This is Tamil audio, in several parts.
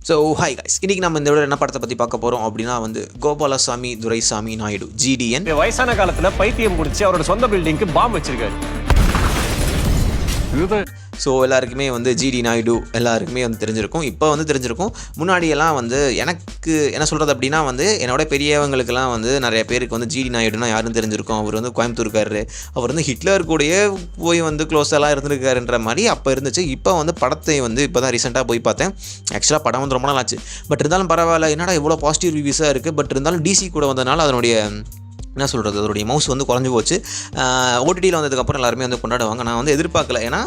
ஸோ ஹாய் கைஸ், இன்றைக்கி நம்ம இந்த விட என்ன படத்தை பற்றி பார்க்க போகிறோம் அப்படின்னா வந்து கோபாலசாமி துரைசாமி நாயுடு GDN. வயசான காலத்தில் பைத்தியம் முடிச்சு அவரோட சொந்த பில்டிங்க்கு பாம்பு வச்சிருக்காரு. ஸோ எல்லாருக்குமே வந்து GD நாயுடு எல்லாருக்குமே வந்து தெரிஞ்சிருக்கும். இப்போ வந்து தெரிஞ்சிருக்கும். முன்னாடியெல்லாம் வந்து எனக்கு என்ன சொல்கிறது அப்படின்னா வந்து என்னோட பெரியவங்களுக்கெல்லாம் வந்து நிறைய பேருக்கு வந்து GD நாயுடுனா யாரும் தெரிஞ்சிருக்கும். அவர் வந்து கோயம்புத்தூர்காரரு, அவர் வந்து ஹிட்லர் கூடயே போய் வந்து க்ளோஸெல்லாம் இருந்திருக்காருன்ற மாதிரி அப்போ இருந்துச்சு. இப்போ வந்து படத்தை வந்து இப்போ தான் ரீசெண்டாக போய் பார்த்தேன். ஆக்சுவலாக படம் வந்து ரொம்ப நாள் ஆச்சு. பட் இருந்தாலும் பரவாயில்ல, என்னடா இவ்வளோ பாசிட்டிவ் ரிவ்யூஸாக இருக்குது. பட் இருந்தாலும் DC கூட வந்ததுனால அதனுடைய என்ன சொல்கிறது, அதோடைய மவுஸ் வந்து குறைஞ்சி போச்சு. OTTயில் வந்ததுக்கப்புறம் எல்லாருமே வந்து கொண்டாடுவாங்க. நான் வந்து எதிர்பார்க்கல. ஏன்னா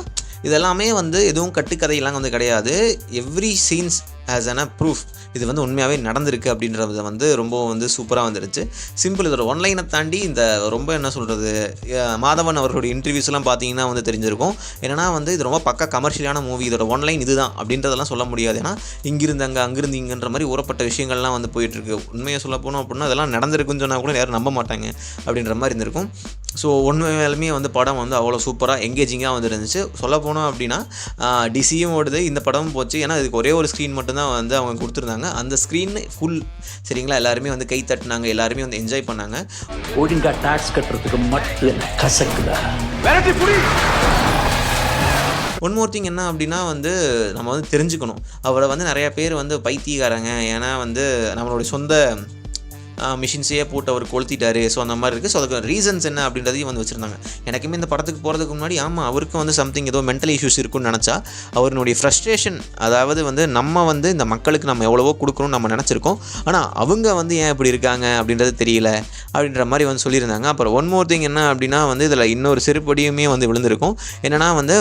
இதெல்லாமே வந்து எதுவும் கட்டுக்கதையெல்லாம் வந்து கிடையாது. Every scenes as a proof இது வந்து உண்மையாகவே நடந்திருக்கு அப்படின்றத வந்து ரொம்ப வந்து சூப்பராக வந்துருச்சு. சிம்பிள். இதோட ஒன்லைனை தாண்டி இந்த ரொம்ப என்ன சொல்கிறது, மாதவன் அவர்களுடைய இன்டர்வியூஸ்லாம் பார்த்தீங்கன்னா வந்து தெரிஞ்சிருக்கும். என்னென்னா வந்து இது ரொம்ப பக்கா கமர்ஷியலான மூவி. இதோட ஒன்லைன் இதுதான் அப்படின்றதெல்லாம் சொல்ல முடியாது. ஏன்னா இங்கிருந்து அங்கே அங்கிருந்து இங்கன்ற மாதிரி ஊறப்பட்ட விஷயங்கள்லாம் வந்து போயிட்டுருக்கு. உண்மையை சொல்ல போனோம் அப்படின்னா அதெல்லாம் நடந்திருக்குன்னு சொன்னால் கூட யாரும் நம்ப மாட்டாங்க அப்படின்ற மாதிரி இருந்திருக்கும். ஸோ உண்மையாலுமே வந்து படம் வந்து அவ்வளோ சூப்பராக எங்கேஜிங்காக வந்து இருந்துச்சு. சொல்ல போனோம் அப்படின்னா டிசியும் ஓடுது, இந்த படமும் போச்சு. ஏன்னா இதுக்கு ஒரே ஒரு ஸ்க்ரீன் மட்டும்தான் வந்து அவங்க கொடுத்துருந்தாங்க. அந்த ஸ்க்ரீன் ஃபுல். சரிங்களா, எல்லாருமே வந்து கை தட்டினாங்க, எல்லாருமே வந்து என்ஜாய் பண்ணாங்க. ஒழுங்கா டாக்ஸ் கட்டுறதுக்கு மட்டும் கசக்குதா. ஒன் மோர் திங் என்ன அப்படின்னா வந்து நம்ம வந்து தெரிஞ்சுக்கணும், அவரை வந்து நிறையா பேர் வந்து பைத்தியக்காரங்க, ஏன்னா வந்து நம்மளுடைய சொந்த மிஷின்ஸையே போட்டு அவர் கொளுத்திட்டாரு. ஸோ அந்த மாதிரி இருக்குது. ஸோ அதுக்கு ரீசன்ஸ் என்ன அப்படின்றதையும் வந்து வச்சுருந்தாங்க. எனக்குமே இந்த படத்துக்கு போகிறதுக்கு முன்னாடி ஆமாம் அவருக்கும் வந்து சம்திங் ஏதோ மென்டல் இஷ்யூஸ் இருக்குன்னு நினச்சா, அவருடைய ஃப்ரஸ்ட்ரேஷன், அதாவது வந்து நம்ம வந்து இந்த மக்களுக்கு நம்ம எவ்வளவோ கொடுக்கணும்னு நம்ம நினச்சிருக்கோம், ஆனால் அவங்க வந்து ஏன் இப்படி இருக்காங்க அப்படின்றது தெரியல அப்படின்ற மாதிரி வந்து சொல்லியிருந்தாங்க. அப்புறம் ஒன் மோர் திங் என்ன அப்படின்னா வந்து இதில் இன்னொரு செருப்படியுமே வந்து விழுந்திருக்கும். என்னென்னா வந்து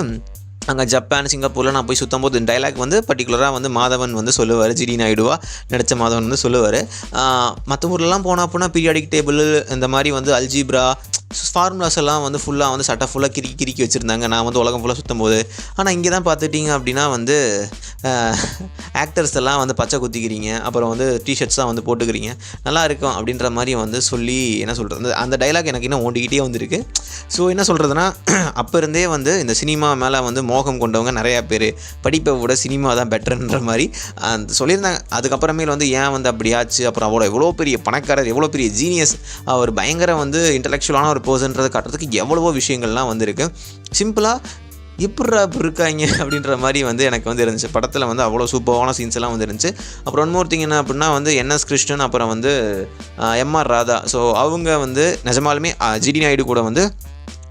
அங்கே ஜப்பான் சிங்கப்பூரில் நான் போய் சுற்றும் போது டைலாக் வந்து பர்டிகுலராக வந்து மாதவன் வந்து சொல்லுவார். GD நாயுடுவா நடித்த மாதவன் வந்து சொல்லுவார். மற்ற ஊர்லலாம் போனால் அப்படின்னா பீரியாடிக் டேபிள், இந்த மாதிரி வந்து அல்ஜிப்ரா ஃபார்முலாஸ் எல்லாம் வந்து ஃபுல்லாக வந்து சட்டை ஃபுல்லாக கிறுக்கி வச்சுருந்தாங்க நான் வந்து உலகம் ஃபுல்லாக சுற்றும் போது. ஆனால் இங்கே தான் பார்த்துட்டிங்க அப்படின்னா வந்து ஆக்டர்ஸ் எல்லாம் வந்து பச்சை குத்திக்கிறீங்க, அப்புறம் வந்து டிஷர்ட்ஸ் தான் வந்து போட்டுக்கிறீங்க, நல்லா இருக்கும் அப்படின்ற மாதிரி வந்து சொல்லி என்ன சொல்கிறது, அந்த டைலாக் எனக்கு இன்னும் ஓண்டிக்கிட்டே வந்துருக்கு. ஸோ என்ன சொல்கிறதுனா, அப்போ இருந்தே வந்து இந்த சினிமா மேலே வந்து மோகம் கொண்டவங்க நிறையா பேர், படிப்பை விட சினிமா தான் பெட்டர்ன்ற மாதிரி சொல்லியிருந்தாங்க. அதுக்கப்புறமேல் வந்து ஏன் வந்து அப்படி ஆச்சு, அப்புறம் அவ்வளோ எவ்வளோ பெரிய பணக்காரர், எவ்வளோ பெரிய ஜீனியஸ், அவர் பயங்கர வந்து இன்டலெக்சுவலான ஒரு பர்சன்றதை காட்டுறதுக்கு எவ்வளவோ விஷயங்கள்லாம் வந்துருக்கு. சிம்பிளாக எப்பட்றா இப்படி இருக்காங்க அப்படின்ற மாதிரி வந்து எனக்கு வந்து இருந்துச்சு. படத்தில் வந்து அவ்வளோ சூப்பரான சீன்ஸ் எல்லாம் வந்து இருந்துச்சு. அப்புறம் ஒன் மோர் திங் என்ன அப்படின்னா வந்து NS கிருஷ்ணன், அப்புறம் வந்து MR ராதா. ஸோ அவங்க வந்து நிஜமாலுமே GD நாயுடு கூட வந்து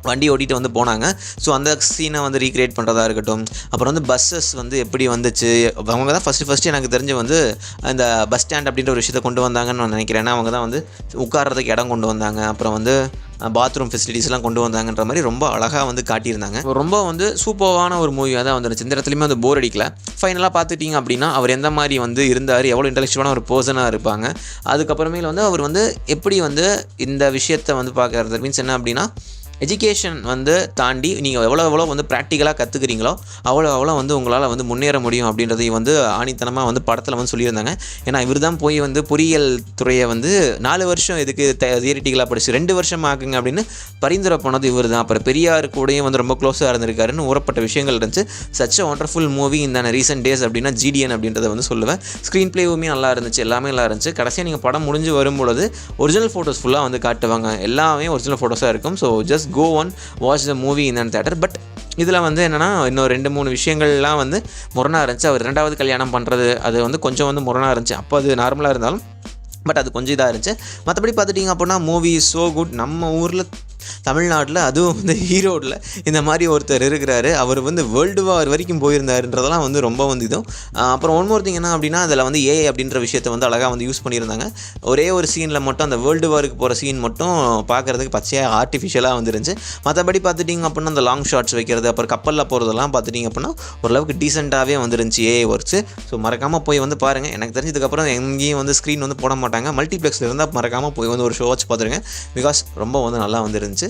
வண்டி ஓட்டிகிட்டு வந்து போனாங்க. ஸோ அந்த சீனை வந்து ரீக்ரியேட் பண்ணுறதா இருக்கட்டும். அப்புறம் வந்து பஸ்ஸஸ் வந்து எப்படி வந்துச்சு, அவங்க தான் ஃபஸ்ட்டு எனக்கு தெரிஞ்சு வந்து அந்த பஸ் ஸ்டாண்ட் அப்படின்ற ஒரு விஷயத்தை கொண்டு வந்தாங்கன்னு நான் நினைக்கிறேன். ஏன்னா அவங்க தான் வந்து உட்கார்றதுக்கு இடம் கொண்டு வந்தாங்க, அப்புறம் வந்து பாத்ரூம் ஃபெசிலிட்டிஸ்லாம் கொண்டு வந்தாங்கன்ற மாதிரி ரொம்ப அழகாக வந்து காட்டியிருந்தாங்க. ரொம்ப வந்து சூப்பரான ஒரு மூவியாக தான் வந்துருச்சு. இந்த இடத்துலையுமே வந்து போர் அடிக்கல. ஃபைனலாக பார்த்துட்டிங்க அப்படின்னா அவர் எந்த மாதிரி வந்து இருந்தார், எவ்வளோ இன்டெலெக்சுவலான ஒரு பர்சனாக இருப்பாங்க. அதுக்கப்புறமேல வந்து அவர் வந்து எப்படி வந்து இந்த விஷயத்தை வந்து பார்க்குறது மீன்ஸ் என்ன அப்படின்னா, எஜுகேஷன் வந்து தாண்டி நீங்கள் எவ்வளோ வந்து ப்ராக்டிக்கலாக கற்றுக்குறீங்களோ அவ்வளோ வந்து உங்களால் வந்து முன்னேற முடியும் அப்படின்றதையும் வந்து ஆணித்தனமாக வந்து படத்தில் வந்து சொல்லியிருந்தாங்க. ஏன்னா இவர் தான் போய் வந்து பொறியியல் துறையை வந்து 4 வருஷம் எதுக்கு தியரிட்டிக்கலாக படிச்சு 2 வருஷம் ஆக்குங்க அப்படின்னு பரிந்துரை போனது இவர் தான். அப்புறம் பெரியார் கூடயும் வந்து ரொம்ப க்ளோஸாக இருந்திருக்காருன்னு ஊறப்பட்ட விஷயங்கள் இருந்துச்சு. சச் அ ஒண்டர்ஃபுல் மூவி இந்த ரீசெண்ட் டேஸ் அப்படின்னா GDN அப்படின்றத வந்து சொல்லுவேன். ஸ்க்ரீன் ப்ளேவுமே நல்லா இருந்துச்சு, எல்லாமே நல்லா இருந்துச்சு. கடைசியாக நீங்கள் படம் முடிஞ்சு வரும்பொழுது ஒரிஜினல் ஃபோட்டோஸ் ஃபுல்லாக வந்து காட்டுவாங்க. எல்லாமே ஒரிஜினல் ஃபோட்டோஸாக இருக்கும். So just go on watch the movie in the theater. But இதில் வந்து என்னென்னா இன்னும் 2-3 விஷயங்கள்லாம் வந்து முரணாக இருந்துச்சு. அவர் 2வது கல்யாணம் பண்ணுறது அது வந்து கொஞ்சம் வந்து முரணாக இருந்துச்சு. அப்போ அது நார்மலாக இருந்தாலும் பட் அது கொஞ்சம் இதாக இருந்துச்சு. மற்றபடி பார்த்துட்டிங்க அப்படின்னா மூவி ஸோ குட். நம்ம ஊரில் தமிழ்நாட்டில் அதுவும் வந்து ஈரோடில் இந்த மாதிரி ஒருத்தர் இருக்கிறாரு. அவர் வந்து வேர்ல்டு வார் வரைக்கும் போயிருந்தாருன்றதெல்லாம் வந்து ரொம்ப வந்து இதுவும். அப்புறம் ஒன் மோர் திங் என்ன அப்படின்னா, அதில் வந்து AI அப்படின்ற விஷயத்தை வந்து அழகாக வந்து யூஸ் பண்ணியிருந்தாங்க. ஒரே ஒரு சீனில் மட்டும் அந்த வேர்ல்டு வாருக்கு போகிற சீன் மட்டும் பார்க்குறதுக்கு பச்சையாக ஆர்டிஃபிஷியலாக வந்துருந்துச்சு. மற்றபடி பார்த்துட்டிங்க அப்படின்னா அந்த லாங் ஷாட்ஸ் வைக்கிறது, அப்புறம் கப்பலில் போகிறதெல்லாம் பார்த்துட்டிங்க அப்படின்னா ஓரளவுக்கு டீசெண்டாகவே வந்துருந்துச்சு AI ஒர்க்ஸு. ஸோ மறக்காமல் போய் வந்து பாருங்கள். எனக்கு தெரிஞ்சதுக்கப்புறம் எங்கேயும் வந்து ஸ்க்ரீன் வந்து போட மாட்டாங்க. மல்டிப்ளெக்ஸில் இருந்தால் மறக்காமல் போய் வந்து ஒரு ஷோ வச்சு பார்த்துருங்க. பிகாஸ் ரொம்ப வந்து நல்லா வந்துருந்துச்சு.